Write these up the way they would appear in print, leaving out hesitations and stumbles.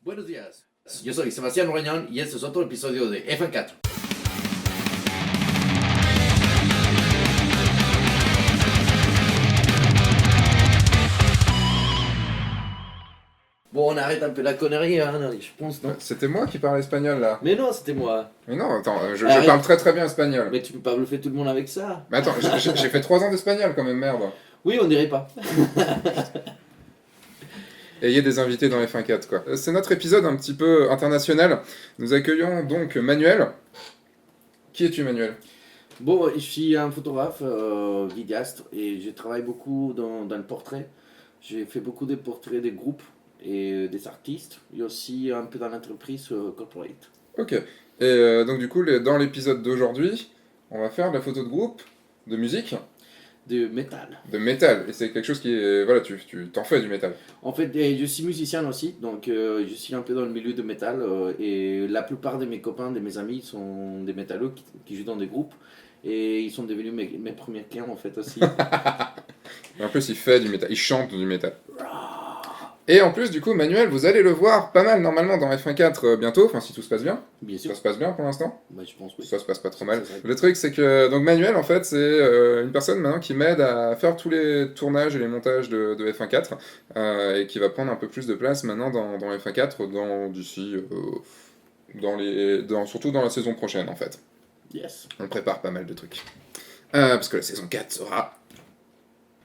Buenos días, yo soy Sebastián Roñón y este es otro episodio de F4. Bon, on arrête un peu la connerie, hein, je pense, non? C'était moi qui parlais espagnol là. Mais non, c'était moi. Mais non, attends, je Arrête. parle très très bien espagnol. Mais tu peux pas bluffer tout le monde avec ça. Mais attends, j'ai fait 3 ans d'espagnol quand même, merde. Oui, on dirait pas. Ayez des invités dans F1.4 quoi. C'est notre épisode un petit peu international. Nous accueillons donc Manuel. Qui es-tu Manuel? Bon, je suis un photographe, vidéaste, et je travaille beaucoup dans le portrait. J'ai fait beaucoup de portraits des groupes et des artistes, et aussi un peu dans l'entreprise corporate. Ok. Donc du coup, dans l'épisode d'aujourd'hui, on va faire de la photo de groupe, de musique, De métal. de métal. Et c'est quelque chose qui est... Voilà, tu t'en fais du métal. En fait, je suis musicien aussi, donc je suis un peu dans le milieu de métal, et la plupart de mes copains, de mes amis sont des métalleux qui jouent dans des groupes, et ils sont devenus mes premiers clients en fait aussi. Et en plus, il fait du métal, il chante du métal. Et en plus, du coup, Manuel, vous allez le voir pas mal normalement dans F1.4 bientôt, enfin si tout se passe bien. Bien Ça sûr. se passe bien pour l'instant? Bah, je pense oui. Ça se passe pas trop mal. Ça serait- Le truc, c'est que donc Manuel, en fait, c'est une personne maintenant qui m'aide à faire tous les tournages et les montages de F1.4 et qui va prendre un peu plus de place maintenant dans F1.4 d'ici, surtout dans la saison prochaine, en fait. Yes. On prépare pas mal de trucs. Parce que la saison 4 sera...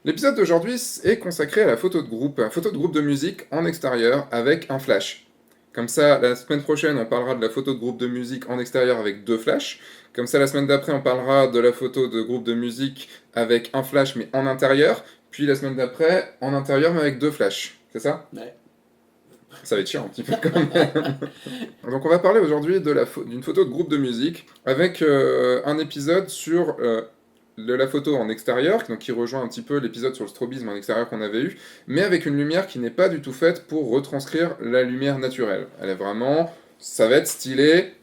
L'épisode d'aujourd'hui est consacré à la photo de groupe de musique en extérieur avec un flash. Comme ça, la semaine prochaine, on parlera de la photo de groupe de musique en extérieur avec 2 flashs. Comme ça, la semaine d'après, on parlera de la photo de groupe de musique avec un flash mais en intérieur. Puis la semaine d'après, en intérieur mais avec 2 flashs. C'est ça? Ouais. Ça va être chiant un petit peu quand même. Donc on va parler aujourd'hui d'une photo de groupe de musique avec un épisode sur de la photo en extérieur, donc qui rejoint un petit peu l'épisode sur le strobisme en extérieur qu'on avait eu, mais avec une lumière qui n'est pas du tout faite pour retranscrire la lumière naturelle. Elle est vraiment... ça va être stylé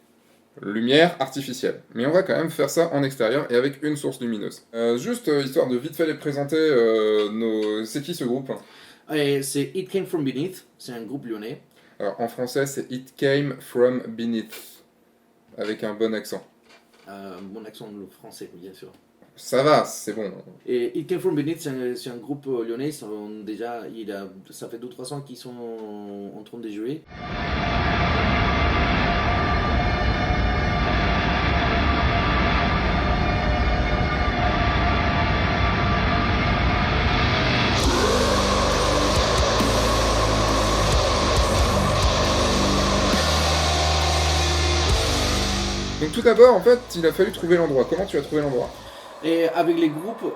lumière artificielle. Mais on va quand même faire ça en extérieur et avec une source lumineuse. Juste histoire de vite fait les présenter, c'est qui ce groupe? Et c'est It Came From Beneath, c'est un groupe lyonnais. Alors en français c'est It Came From Beneath, avec un bon accent. Mon accent français, bien sûr. Ça va, c'est bon. Et It Came From Beneath, c'est un groupe lyonnais. Ça fait 2-3 ans qu'ils sont en train de jouer. Donc tout d'abord, en fait, il a fallu trouver l'endroit. Comment tu as trouvé l'endroit? Et avec les groupes,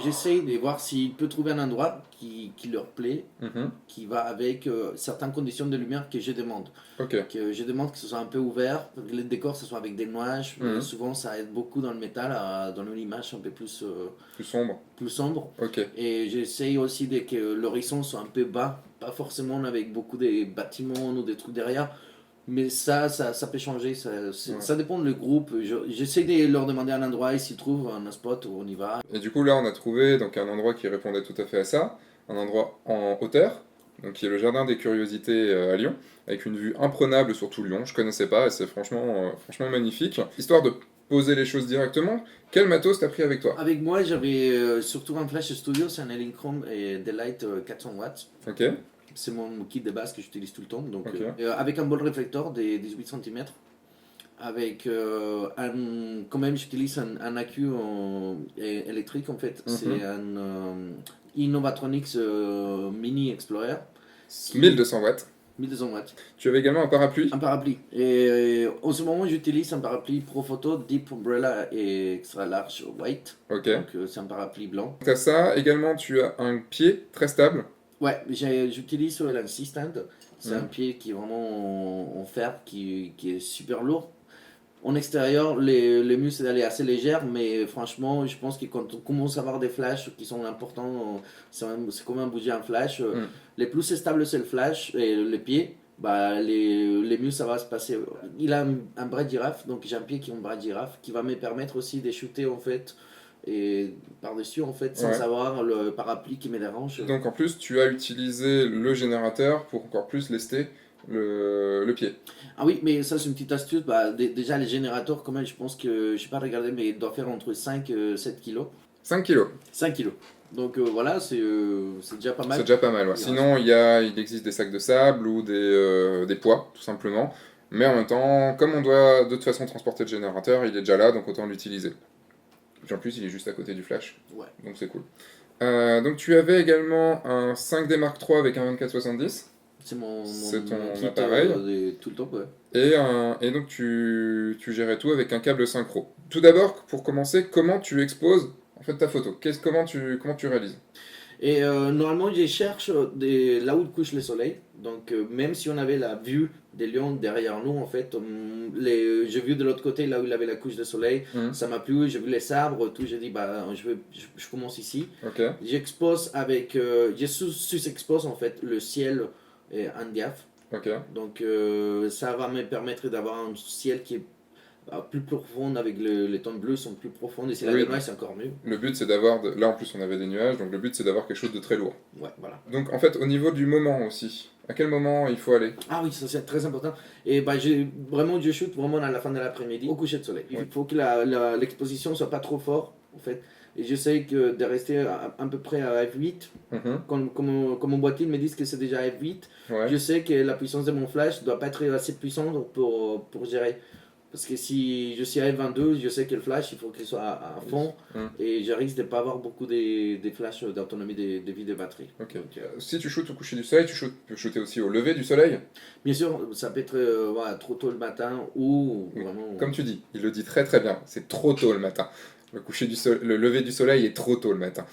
j'essaye de voir s'il peut trouver un endroit qui leur plaît, qui va avec certaines conditions de lumière que je demande. Ok. Que je demande que ce soit un peu ouvert, que le décor ce soit avec des nuages. Mhm. Souvent, ça aide beaucoup dans le métal à donner une image un peu Plus sombre. plus sombre. Ok. Et j'essaye aussi de que l'horizon soit un peu bas, pas forcément avec beaucoup de bâtiments ou des trucs derrière. Mais ça peut changer, ça dépend du groupe. J'essaie de leur demander un endroit et s'ils trouvent un spot où on y va. Et du coup, là, on a trouvé donc, un endroit qui répondait tout à fait à ça. Un endroit en hauteur, donc qui est le Jardin des Curiosités à Lyon, avec une vue imprenable sur tout Lyon. Je connaissais pas et c'est franchement magnifique. Histoire de poser les choses directement, quel matos t'as pris avec toi? Avec moi, j'avais surtout un flash studio, c'est un Elinchrom et Daylight 400 watts. Ok. C'est mon kit de base que j'utilise tout le temps. Donc, Ok. avec un bon réflecteur de 18 cm. Avec quand même, j'utilise un accu électrique en fait. C'est un Innovatronics Mini Explorer. 1200 watts. 1200 watts. Tu avais également un parapluie. Un parapluie. Et en ce moment, j'utilise un parapluie Profoto Deep Umbrella et Extra Large White. Ok. Donc, c'est un parapluie blanc. T'as ça. Également, tu as un pied très stable. Ouais, j'utilise l'Ansy-Stand. C'est un pied qui est vraiment en fer, qui est super lourd. En extérieur, le mieux c'est d'aller assez légère, mais franchement, je pense que quand on commence à avoir des flashs qui sont importants, c'est comme un bouger un flash. Les plus stables c'est le flash et le pied. Bah, les mieux ça va se passer. Il a un bras de girafe, donc j'ai un pied qui a un bras de girafe qui va me permettre aussi de shooter en fait et par-dessus en fait sans avoir le parapluie qui me dérange. Donc en plus tu as utilisé le générateur pour encore plus lester le pied. Ah oui, mais ça c'est une petite astuce. Bah, déjà les générateurs, quand même, je pense que, je sais pas regarder, mais ils doivent faire entre 5 et 7 kilos. 5 kilos. 5 kilos. Donc voilà, c'est déjà pas C'est mal. déjà pas mal. Ouais. Il reste- Sinon, il existe des sacs de sable ou des poids, tout simplement. Mais en même temps, comme on doit de toute façon transporter le générateur, il est déjà là, donc autant l'utiliser. Puis en plus, il est juste à côté du flash, Ouais, donc c'est cool. Donc tu avais également un 5D Mark III avec un 2470 c'est mon C'est ton kit appareil. tout le temps. Ouais. Et donc tu gérais tout avec un câble synchro. Tout d'abord, pour commencer, comment tu exposes en fait ta photo? Comment tu réalises? Et normalement, je cherche là où couche le soleil. Donc, même si on avait la vue des lions derrière nous, en fait, j'ai vu de l'autre côté, là où il avait la couche de soleil, Mhm. ça m'a plu, j'ai vu les arbres, tout, j'ai dit, bah, je commence ici. Ok, J'expose avec, je sous-expose en fait le ciel en diaph. ok. Donc, ça va me permettre d'avoir un ciel qui est plus profond, avec les tons bleus sont plus profonds, et c'est la Oui, dénoise, c'est encore mieux. le but c'est d'avoir, là en plus on avait des nuages, donc le but c'est d'avoir quelque chose de très lourd. Ouais, voilà. Donc en fait au niveau du moment aussi, à quel moment il faut aller? Ah oui, ça c'est très important. Et bah, je shoot vraiment à la fin de l'après-midi, au coucher de soleil. Il Oui. faut que l'exposition soit pas trop forte, en fait. Et j'essaie de rester à peu près à F8. Mhm. Comme mon boîtier me dit que c'est déjà F8, Ouais. je sais que la puissance de mon flash doit pas être assez puissante pour gérer. Parce que si je suis à F22, je sais que le flash, il faut qu'il soit à fond. Mhm. Et je risque de pas avoir beaucoup des flashs d'autonomie de vie de batterie. Ok. Donc, Si tu shootes au coucher du soleil, peux shooter aussi au lever du soleil. bien sûr, ça peut être voilà, trop tôt le matin ou Oui. vraiment. Comme tu dis, il le dit très très bien, c'est trop tôt le matin. Le lever du soleil est trop tôt le matin.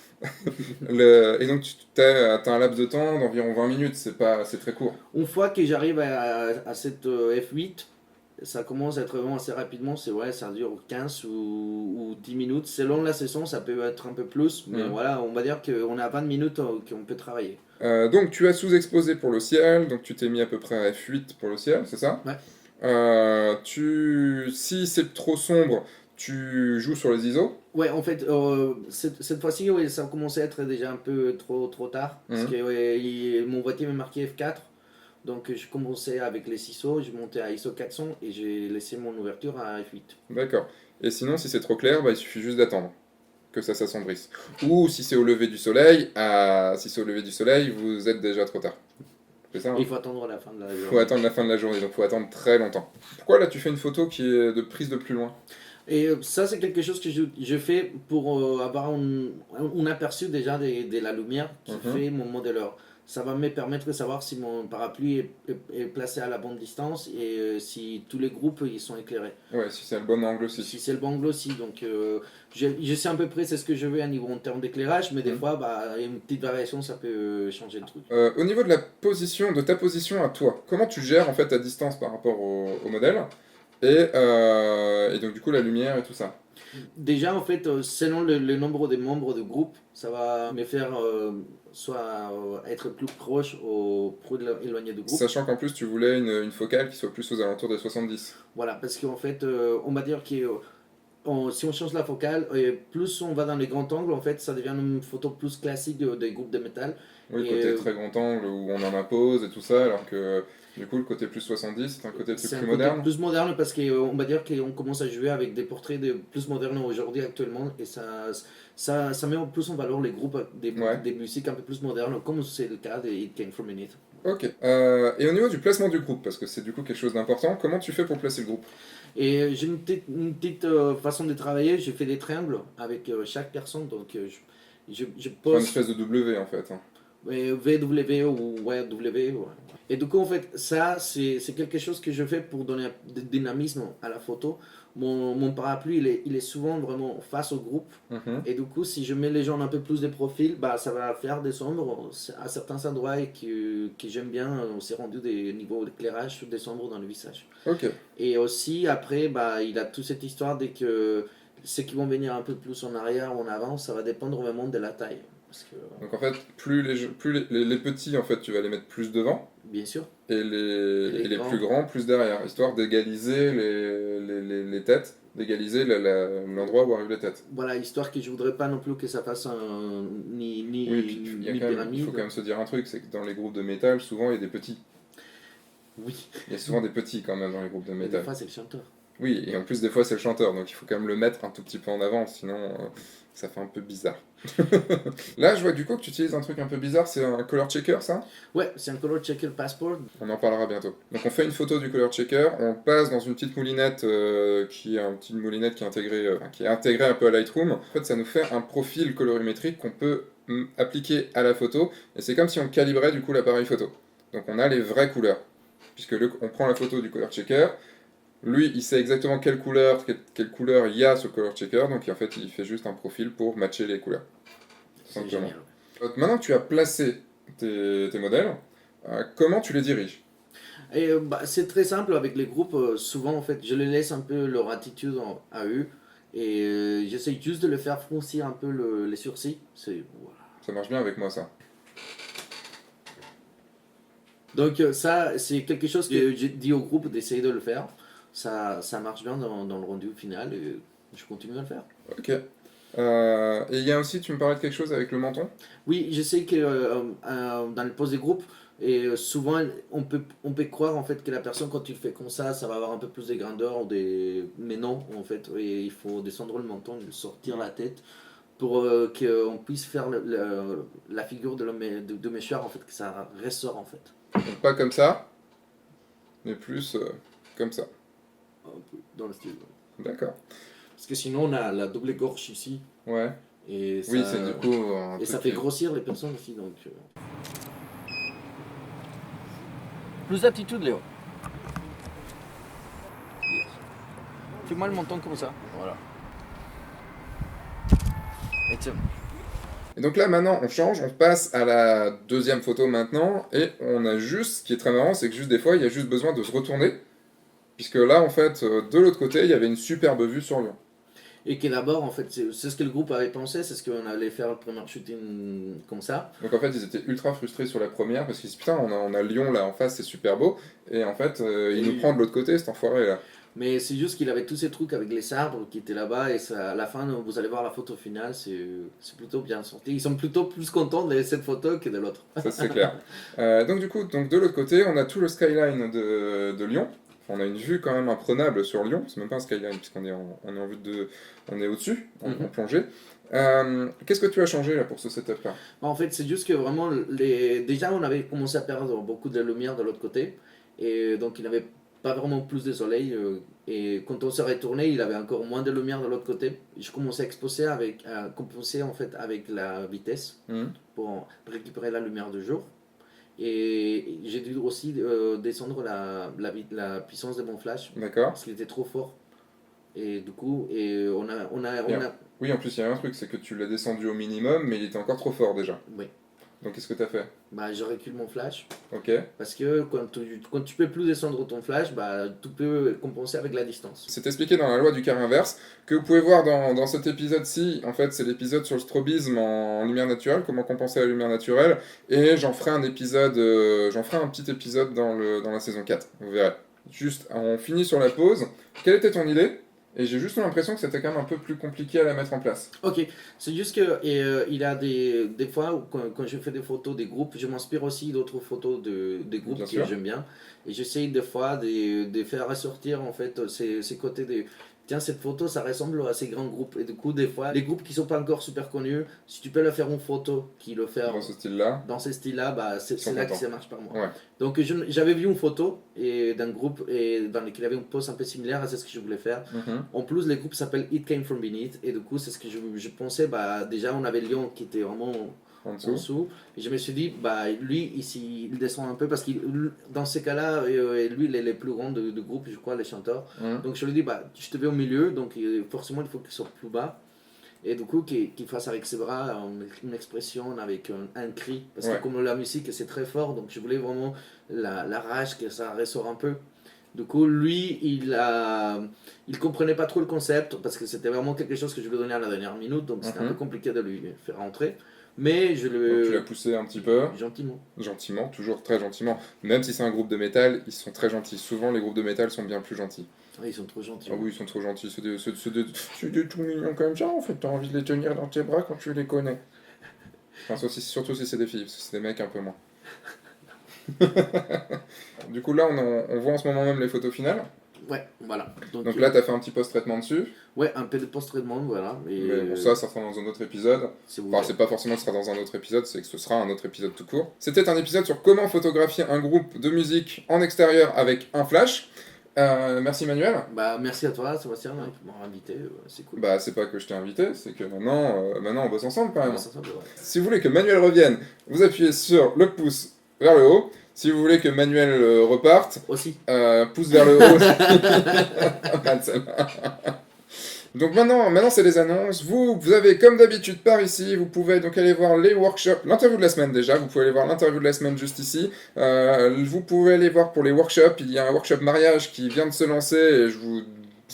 Et donc tu as un laps de temps d'environ 20 minutes, c'est très court. Une fois que j'arrive à cette F8, ça commence à être vraiment assez rapidement. C'est vrai, ça dure 15 ou 10 minutes. Selon la saison, ça peut être un peu plus. Mais Mhm. voilà, on va dire qu'on a 20 minutes qu'on peut travailler. Donc tu as sous-exposé pour le ciel, donc tu t'es mis à peu près à F8 pour le ciel, c'est ça? Ouais. Si c'est trop sombre, tu joues sur les ISO. Ouais, en fait, cette fois-ci, ouais, ça a commencé à être déjà un peu trop tard. Parce Mhm. que ouais, mon boîtier m'a marqué F4. Donc, je commençais avec les ISO, je montais à ISO 400 et j'ai laissé mon ouverture à F8. D'accord. Et sinon, si c'est trop clair, bah, il suffit juste d'attendre que ça s'assombrisse. Ou si c'est au lever du soleil, si c'est au lever du soleil, vous êtes déjà trop tard. C'est ça, Et hein? il faut attendre la fin de la Il faut journée. attendre la fin de la journée, donc il faut attendre très longtemps. Pourquoi là tu fais une photo qui est de prise de plus loin? Et ça, c'est quelque chose que je fais pour avoir un aperçu déjà de la lumière qui Mhm. fait mon modéleur. Ça va me permettre de savoir si mon parapluie est placé à la bonne distance et si tous les groupes ils sont éclairés. Ouais, si c'est le bon angle Si aussi. c'est le bon angle aussi. Donc, je sais à peu près c'est ce que je veux à niveau en termes d'éclairage, mais des Mhm. fois, bah, une petite variation, ça peut changer le truc. Au niveau de ta position à toi, comment tu gères en fait ta distance par rapport au modèle et donc du coup la lumière et tout ça. Déjà, en fait, selon le nombre de membres de groupe, ça va me faire soit être plus proche ou plus éloigné du groupe. Sachant qu'en plus tu voulais une focale qui soit plus aux alentours des 70. Voilà, parce qu'en fait, on va dire que si on change la focale, plus on va dans les grands angles, en fait, ça devient une photo plus classique des groupes de métal. Oui, Et côté très grand angle où on en impose et tout ça, alors que du coup le côté plus 70 c'est un côté c'est un plus côté moderne. plus moderne parce qu'on va dire qu'on commence à jouer avec des portraits plus modernes aujourd'hui actuellement et ça met en plus en valeur les groupes Ouais. des musiques un peu plus modernes comme c'est le cas de It Came From Beneath. Ok. Et au niveau du placement du groupe, parce que c'est du coup quelque chose d'important, comment tu fais pour placer le groupe? Et j'ai une petite façon de travailler, je fais des triangles avec chaque personne, donc je Enfin, une pose espèce de W en fait, hein. VW ou ouais, W. Ouais. Et du coup, en fait, ça, c'est quelque chose que je fais pour donner un dynamisme à la photo. Mon parapluie, il est souvent vraiment face au groupe. Mhm. Et du coup, si je mets les gens un peu plus de profil, bah, ça va faire des sombres à certains endroits et que j'aime bien. On s'est rendu des niveaux d'éclairage sur des sombres dans le visage. Ok. Et aussi, après, bah, il a toute cette histoire dès que ceux qui vont venir un peu plus en arrière ou en avant, ça va dépendre vraiment de la taille. Parce que, Donc en fait, plus les petits, en fait, tu vas les mettre plus devant, bien sûr, et et les les plus grands, grands plus derrière, histoire d'égaliser les têtes, d'égaliser l'endroit où arrivent les têtes. voilà, histoire que je voudrais pas non plus que ça fasse Oui, et puis ni il faut pyramide. quand même se dire un truc, c'est que dans les groupes de métal, souvent il y a des petits. Oui. Il y a souvent des petits quand même dans les groupes de Et des métal. fois, c'est le chanteur. Oui, et en plus des fois c'est le chanteur, donc il faut quand même le mettre un tout petit peu en avant, sinon ça fait un peu bizarre. Là, je vois du coup que tu utilises un truc un peu bizarre, c'est un color checker, ça? Ouais, c'est un color checker passport. On en parlera bientôt. Donc on fait une photo du color checker, on le passe dans une petite moulinette qui est une petite moulinette qui est intégrée un peu à Lightroom. En fait, ça nous fait un profil colorimétrique qu'on peut appliquer à la photo, et c'est comme si on calibrait du coup l'appareil photo. Donc on a les vraies couleurs, puisque on prend la photo du color checker. Lui, il sait exactement quelle couleur il y a sur le color checker, donc en fait, il fait juste un profil pour matcher les couleurs, tout C'est simplement. génial. Donc, maintenant que tu as placé tes modèles, comment tu les diriges? Et c'est très simple avec les groupes. Souvent, en fait, je les laisse un peu leur attitude à eux. Et j'essaie juste de le faire froncir un peu les sourcils. Voilà. Ça marche bien avec moi, ça. Donc, ça, c'est quelque chose que j'ai dit au groupe d'essayer de le faire. Ça marche bien dans le rendu final et je continue à le faire. Ok. Et il y a aussi, tu me parlais de quelque chose avec le menton? Oui, je sais que dans le poste des groupes, et souvent on peut croire en fait que la personne quand tu le fais comme ça va avoir un peu plus de grandeur mais non en fait et il faut descendre le menton, sortir la tête pour qu'on puisse faire la figure de de mâchoire en fait que ça ressort en fait Donc pas comme ça, mais plus comme ça. un peu dans le style. D'accord. Parce que sinon on a la double gorge ici Ouais. et Oui, c'est du coup un ça truc fait qui- grossir les personnes aussi donc. Plus d'attitude Léo. Yes. Fais-moi le menton comme ça. Voilà. Excellent. Et donc là, maintenant, on change, on passe à la deuxième photo maintenant, et on a juste, ce qui est très marrant, c'est que juste des fois, il y a juste besoin de se retourner, puisque là, en fait, de l'autre côté, il y avait une superbe vue sur Lyon. Et que d'abord, en fait, c'est ce que le groupe avait pensé, c'est ce qu'on allait faire le premier shooting comme ça. Donc en fait, ils étaient ultra frustrés sur la première, parce qu'ils se disent, putain, on a Lyon là en face, c'est super beau, et en fait, il nous Et- prend de l'autre côté, cet enfoiré là. mais c'est juste qu'il avait tous ces trucs avec les arbres qui étaient là-bas, et ça, à la fin, vous allez voir la photo finale, c'est plutôt bien sorti. Ils sont plutôt plus contents de cette photo que de l'autre. Ça c'est clair. Donc du coup, donc, de l'autre côté, on a tout le skyline de Lyon. Enfin, on a une vue quand même imprenable sur Lyon. C'est même pas un skyline puisqu'on est on est en vue on est au-dessus, en plongée. Qu'est-ce que tu as changé là pour ce setup-là? En fait, c'est juste que vraiment, déjà, on avait commencé à perdre beaucoup de lumière de l'autre côté. Et donc, il n'avait pas vraiment plus de soleil. Et quand on s'est retourné, il avait encore moins de lumière de l'autre côté. Je commençais à compenser en fait avec la vitesse Mhm. pour récupérer la lumière du jour. Et j'ai dû aussi descendre la puissance de mon flash D'accord. parce qu'il était trop fort. Et du coup, et Et on a, oui, en plus, il y a un truc, c'est que tu l'as descendu au minimum, mais il était encore trop fort déjà. oui, Donc qu'est-ce que tu as fait? bah, je recule mon flash. Ok. Parce que quand tu peux plus descendre ton flash, bah, tu peux compenser avec la distance. C'est expliqué dans la loi du quart inverse, que vous pouvez voir dans cet épisode-ci. En fait, c'est l'épisode sur le strobisme en lumière naturelle, comment compenser la lumière naturelle. Et j'en ferai j'en ferai un petit épisode dans la saison 4. Vous verrez. Juste, on finit sur la pause. Quelle était ton idée? Et j'ai juste l'impression que c'était quand même un peu plus compliqué à la mettre en place. Ok, c'est juste que il y a des fois où quand je fais des photos des groupes, je m'inspire aussi d'autres photos des groupes Bien que sûr. j'aime bien. Et j'essaye des fois de faire ressortir en fait ces côtés de... Tiens, cette photo, ça ressemble à ces grands groupes. Et du coup, des fois, les groupes qui sont pas encore super connus, si tu peux leur faire une photo qui le fait Dans ce style-là. dans ces styles-là, bah, Ils sont c'est là que contents. ça marche par moi. Ouais. Donc j'avais vu une photo d'un groupe et dans lequel il y avait une pose un peu similaire à ce que je voulais faire. Mhm. En plus, le groupe s'appelle It Came From Beneath et du coup, c'est ce que je pensais. Bah, déjà, on avait Lyon qui était vraiment En en dessous. dessous. Et je me suis dit, bah, lui, ici, il descend un peu parce que dans ces cas-là, lui, il est le plus grand du groupe, je crois, les chanteurs. Mhm. Donc je lui ai dit, bah, je te vais au milieu, donc forcément, il faut qu'il soit plus bas. Et du coup, qu'il fasse avec ses bras une expression, avec un cri. Parce Ouais. que comme la musique, c'est très fort, donc je voulais vraiment la rage, que ça ressort un peu. Du coup, lui, il comprenait pas trop le concept, parce que c'était vraiment quelque chose que je lui donnais à la dernière minute, donc c'était un peu compliqué de lui faire rentrer. Mais je Donc tu l'as le... poussé un petit peu. Gentiment. Gentiment, toujours très gentiment. Même si c'est un groupe de métal, ils sont très gentils. Souvent, les groupes de métal sont bien plus gentils. Ah, ils sont trop gentils. Ah oui, ils sont trop gentils. C'est des tout mignons comme ça, en fait. T'as envie de les tenir dans tes bras quand tu les connais. Enfin, surtout si c'est des filles, parce que c'est des mecs un peu moins. Du coup, là, on voit en ce moment même les photos finales. Ouais, voilà. Donc là, tu as fait un petit post-traitement dessus. Ouais, un peu de post-traitement, voilà. Et Mais bon, ça sera dans un autre épisode. Enfin, c'est pas forcément que ce sera dans un autre épisode, c'est que ce sera un autre épisode tout court. C'était un épisode sur comment photographier un groupe de musique en extérieur avec un flash. Merci Manuel. Bah, merci à toi, Sébastien, de m'avoir invité. C'est cool. Bah, c'est pas que je t'ai invité, c'est que maintenant on bosse ensemble quand même. On bosse ensemble, ouais. Si vous voulez que Manuel revienne, vous appuyez sur le pouce vers le haut. Si vous voulez que Manuel reparte, aussi. Pouce vers le haut. Pas mal, celle-là. Donc maintenant c'est les annonces. Vous avez comme d'habitude par ici, vous pouvez donc aller voir les workshops, l'interview de la semaine déjà, vous pouvez aller voir l'interview de la semaine juste ici. Vous pouvez aller voir pour les workshops, il y a un workshop mariage qui vient de se lancer et je vous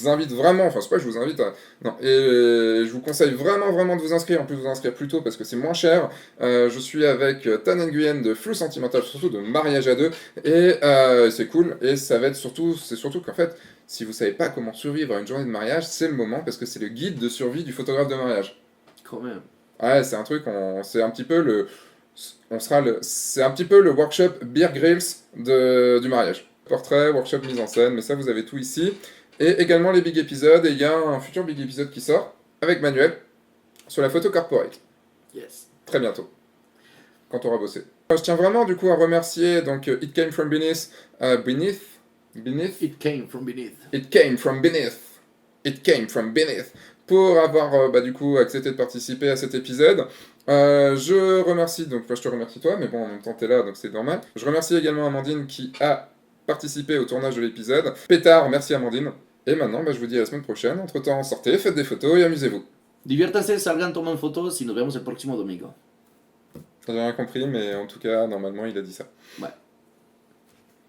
invite vraiment, enfin c'est pas que je vous invite à... Non, et je vous conseille vraiment de vous inscrire, en plus vous inscrire plus tôt parce que c'est moins cher. Je suis avec Tan Nguyen de Flou Sentimental, surtout de mariage à deux, et c'est cool, et ça va être surtout, c'est surtout qu'en fait, si vous savez pas comment survivre à une journée de mariage, c'est le moment parce que c'est le guide de survie du photographe de mariage. Quand même. Ouais, c'est un truc, c'est un petit peu le... c'est un petit peu le workshop Beer Grylls du mariage. Portrait, workshop mise en scène, mais ça vous avez tout ici. Et également les big épisodes, et il y a un futur big épisode qui sort avec Manuel sur la photo corporate. Yes. Très bientôt, quand on aura bossé. Je tiens vraiment du coup à remercier donc It Came From Beneath, It came from beneath. It Came From Beneath, It Came From Beneath, pour avoir du coup accepté de participer à cet épisode. Je remercie, donc je te remercie toi, mais bon en même temps t'es là donc c'est normal. Je remercie également Amandine qui a participé au tournage de l'épisode. Pétard, merci Amandine. Et maintenant, je vous dis à la semaine prochaine. Entre-temps, sortez, faites des photos et amusez-vous. Diviértanse, salgan, tomen fotos y nos vemos el próximo domingo. J'ai rien compris, mais en tout cas, normalement, il a dit ça. Ouais.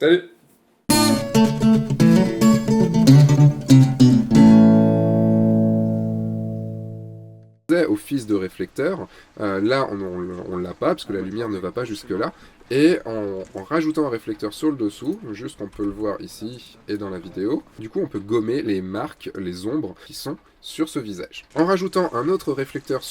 Salut! Office de réflecteur, là on l'a pas parce que la lumière ne va pas jusque là, et en rajoutant un réflecteur sur le dessous, juste on peut le voir ici et dans la vidéo, du coup on peut gommer les marques, les ombres qui sont sur ce visage. En rajoutant un autre réflecteur sur